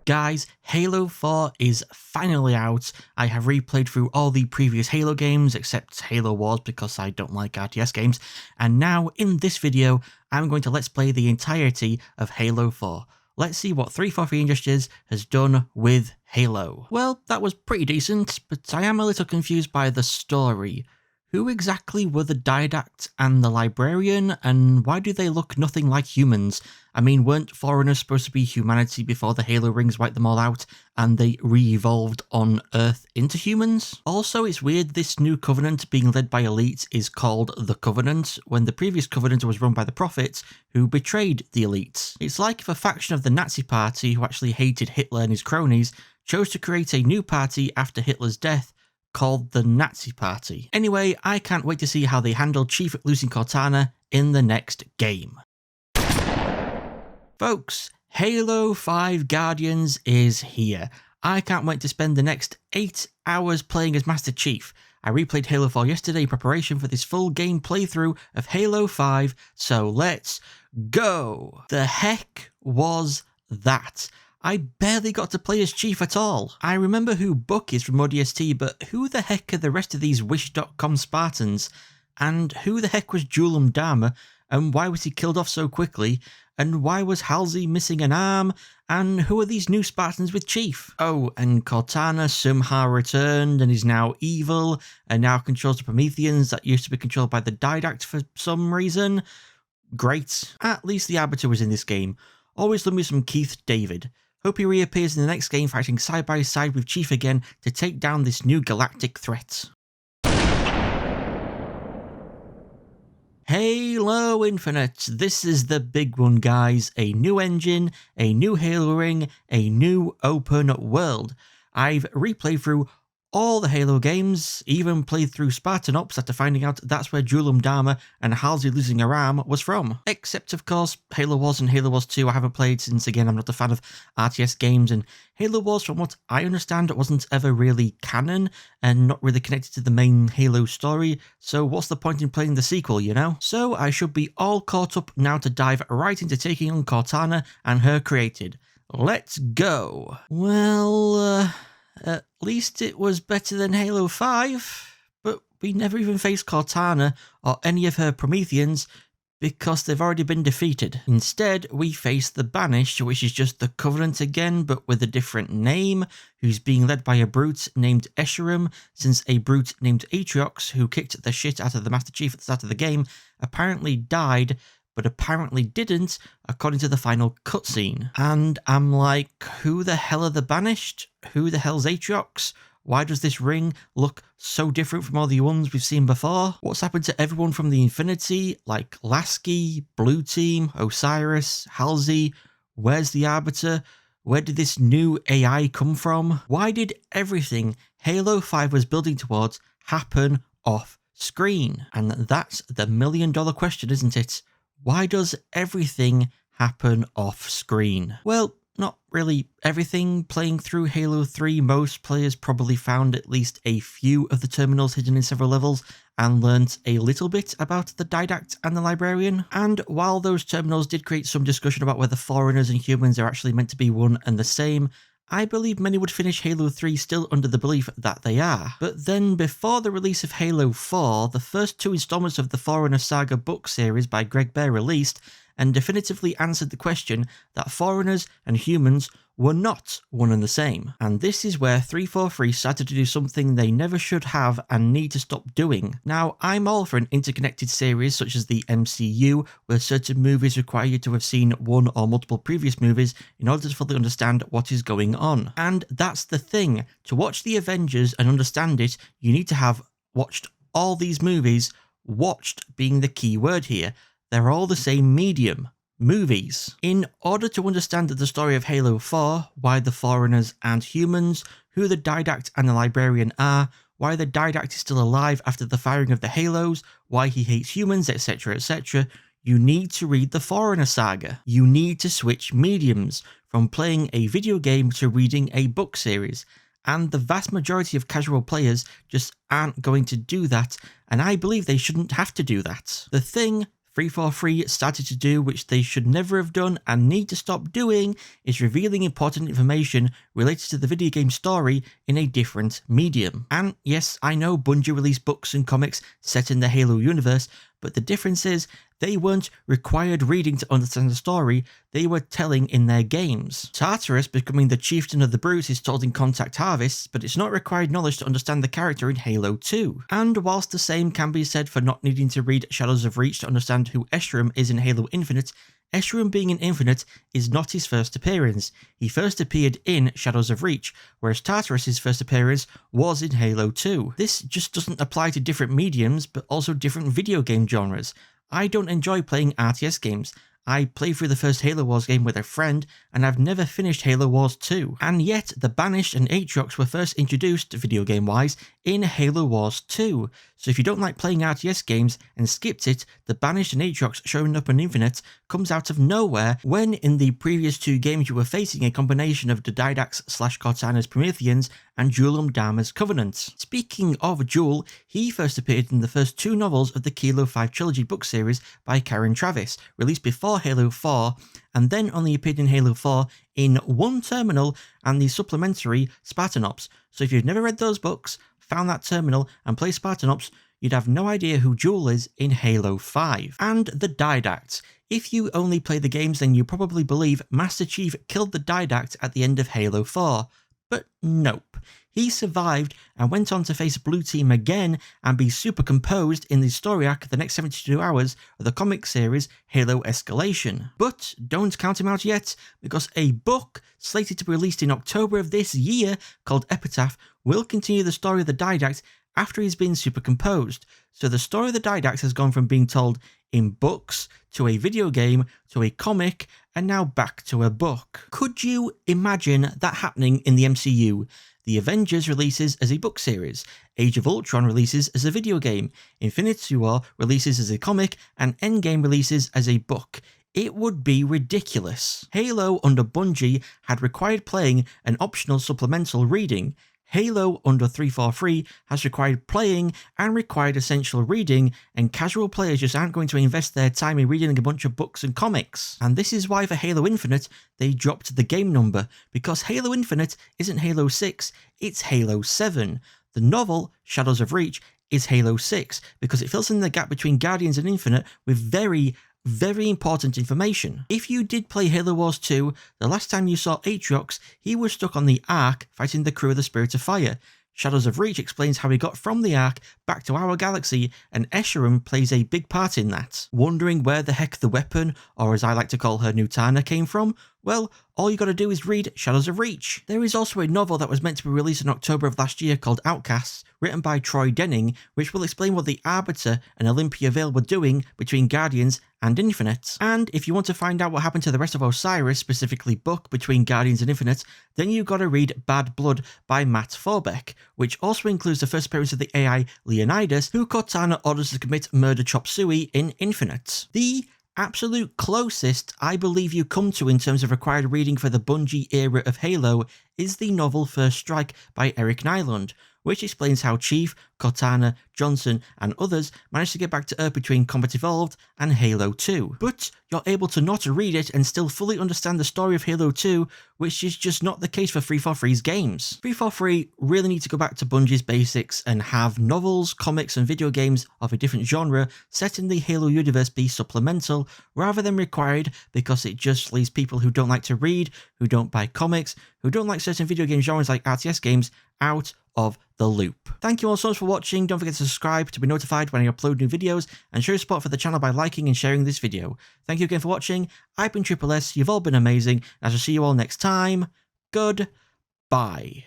Guys, Halo 4 is finally out. I have replayed through all the previous Halo games except Halo Wars because I don't like RTS games, and now in this video I'm going to let's play the entirety of Halo 4. Let's see what 343 Industries has done with Halo. Well, that was pretty decent, but I am a little confused by the story. Who exactly were the Didact and the Librarian, and why do they look nothing like humans? I mean, weren't Foreigners supposed to be humanity before the Halo rings wiped them all out, and they re-evolved on Earth into humans? Also, it's weird this new Covenant being led by elites is called the Covenant, when the previous Covenant was run by the Prophets, who betrayed the elites. It's like if a faction of the Nazi Party, who actually hated Hitler and his cronies, chose to create a new party after Hitler's death, called the Nazi Party. Anyway, I can't wait to see how they handle Chief losing Cortana in the next game. Folks, Halo 5 Guardians is here. I can't wait to spend the next 8 hours playing as Master Chief. I replayed Halo 4 yesterday in preparation for this full game playthrough of Halo 5, so let's go! The heck was that? I barely got to play as Chief at all. I remember who Buck is from ODST, but who the heck are the rest of these Wish.com Spartans? And who the heck was Julam Dharma? And why was he killed off so quickly? And why was Halsey missing an arm? And who are these new Spartans with Chief? Oh, and Cortana somehow returned and is now evil, and now controls the Prometheans that used to be controlled by the Didact for some reason. Great. At least the Arbiter was in this game. Always love me some Keith David. Hope he reappears in the next game fighting side by side with Chief again to take down this new galactic threat. Halo Infinite, this is the big one guys, a new engine, a new Halo ring, a new open world. I've replayed through all the Halo games, even played through Spartan Ops after finding out that's where Julam Dharma and Halsey losing her arm was from. Except of course Halo Wars and Halo Wars 2 I haven't played since again I'm not a fan of RTS games, and Halo Wars from what I understand wasn't ever really canon and not really connected to the main Halo story, so what's the point in playing the sequel, you know? So I should be all caught up now to dive right into taking on Cortana and her created. Let's go! Well, at least it was better than Halo 5, but we never even faced Cortana or any of her Prometheans because they've already been defeated. Instead, we face the Banished, which is just the Covenant again, but with a different name, who's being led by a brute named Escharum, since a brute named Atriox, who kicked the shit out of the Master Chief at the start of the game, apparently died, but apparently didn't, according to the final cutscene. And I'm like, who the hell are the Banished? Who the hell's Atriox? Why does this ring look so different from all the ones we've seen before? What's happened to everyone from the Infinity, like Lasky, Blue Team, Osiris, Halsey? Where's the Arbiter? Where did this new AI come from? Why did everything Halo 5 was building towards happen off screen? And that's the $1 million question, isn't it? Why does everything happen off screen? Well, not really everything. Playing through Halo 3, most players probably found at least a few of the terminals hidden in several levels and learnt a little bit about the Didact and the Librarian. And while those terminals did create some discussion about whether Foreigners and humans are actually meant to be one and the same, I believe many would finish Halo 3 still under the belief that they are. But then before the release of Halo 4, the first 2 installments of the Forerunner Saga book series by Greg Bear released and definitively answered the question that Foreigners and humans were not one and the same. And this is where 343 started to do something they never should have and need to stop doing. Now, I'm all for an interconnected series such as the MCU, where certain movies require you to have seen one or multiple previous movies in order to fully understand what is going on. And that's the thing. To watch the Avengers and understand it, you need to have watched all these movies, watched being the key word here. They're all the same medium. Movies. In order to understand the story of Halo 4, why the Foreigners and humans, who the Didact and the Librarian are, why the Didact is still alive after the firing of the Halos, why he hates humans, etc, etc, you need to read the Forerunner Saga. You need to switch mediums, from playing a video game to reading a book series. And the vast majority of casual players just aren't going to do that, and I believe they shouldn't have to do that. The thing 343 started to do, which they should never have done and need to stop doing, is revealing important information related to the video game story in a different medium. And yes, I know Bungie released books and comics set in the Halo universe, but the difference is they weren't required reading to understand the story, they were telling in their games. Tartarus becoming the chieftain of the Brutes is told in Contact Harvests, but it's not required knowledge to understand the character in Halo 2. And whilst the same can be said for not needing to read Shadows of Reach to understand who Escharum is in Halo Infinite, Escharum being in Infinite is not his first appearance. He first appeared in Shadows of Reach, whereas Tartarus' first appearance was in Halo 2. This just doesn't apply to different mediums, but also different video game genres. I don't enjoy playing RTS games. I played through the first Halo Wars game with a friend, and I've never finished Halo Wars 2. And yet, the Banished and Aatrox were first introduced, video game-wise, in Halo Wars 2. So if you don't like playing RTS games and skipped it, the Banished and Aatrox showing up in Infinite comes out of nowhere, when in the previous two games you were facing a combination of the Didax/Cortana's Prometheans and Jul 'Mdama's Covenant. Speaking of Jul, he first appeared in the first two novels of the Kilo 5 trilogy book series by Karen Travis, released before Halo 4, and then only appeared in Halo 4 in one terminal and the supplementary Spartanops. So if you've never read those books, found that terminal, and played Spartanops, you'd have no idea who Jul is in Halo 5. And the Didact. If you only play the games, then you probably believe Master Chief killed the Didact at the end of Halo 4. But nope. He survived and went on to face Blue Team again and be supercomposed in the story arc the next 72 hours of the comic series Halo Escalation. But don't count him out yet, because a book slated to be released in October of this year called Epitaph will continue the story of the Didact after he's been supercomposed. So the story of the Didact has gone from being told in books to a video game to a comic and now back to a book. Could you imagine that happening in the MCU? The Avengers releases as a book series, Age of Ultron releases as a video game, Infinity War releases as a comic, and Endgame releases as a book. It would be ridiculous. Halo under Bungie had required playing and optional supplemental reading. Halo under 343 has required playing and required essential reading, and casual players just aren't going to invest their time in reading a bunch of books and comics. And this is why for Halo Infinite, they dropped the game number, because Halo Infinite isn't Halo 6, it's Halo 7. The novel, Shadows of Reach, is Halo 6, because it fills in the gap between Guardians and Infinite with very important information. If you did play Halo Wars 2, the last time you saw Aatrox, he was stuck on the Ark fighting the crew of the Spirit of Fire. Shadows of Reach explains how he got from the Ark back to our galaxy, and Escharum plays a big part in that. Wondering where the heck the weapon, or as I like to call her, Nutana, came from? Well, all you gotta do is read Shadows of Reach. There is also a novel that was meant to be released in October of last year called Outcasts, written by Troy Denning, which will explain what the Arbiter and Olympia Vale were doing between Guardians and Infinite. And if you want to find out what happened to the rest of Osiris, specifically Buck, between Guardians and Infinite, then you gotta read Bad Blood by Matt Forbeck, which also includes the first appearance of the AI Leonidas, who Cortana orders to commit murder chop suey in Infinite. The absolute closest I believe you come to in terms of required reading for the Bungie era of Halo is the novel First Strike by Eric Nyland, which explains how Chief, Cortana, Johnson, and others managed to get back to Earth between Combat Evolved and Halo 2. But you're able to not read it and still fully understand the story of Halo 2, which is just not the case for 343's games. 343 really need to go back to Bungie's basics and have novels, comics, and video games of a different genre set in the Halo universe be supplemental rather than required, because it just leaves people who don't like to read, who don't buy comics, who don't like certain video game genres like RTS games out of the loop. Thank you all so much for watching. Don't forget to subscribe to be notified when I upload new videos, and show your support for the channel by liking and sharing this video. Thank you again for watching. I've been Triple S, you've all been amazing, and I shall see you all next time. Goodbye.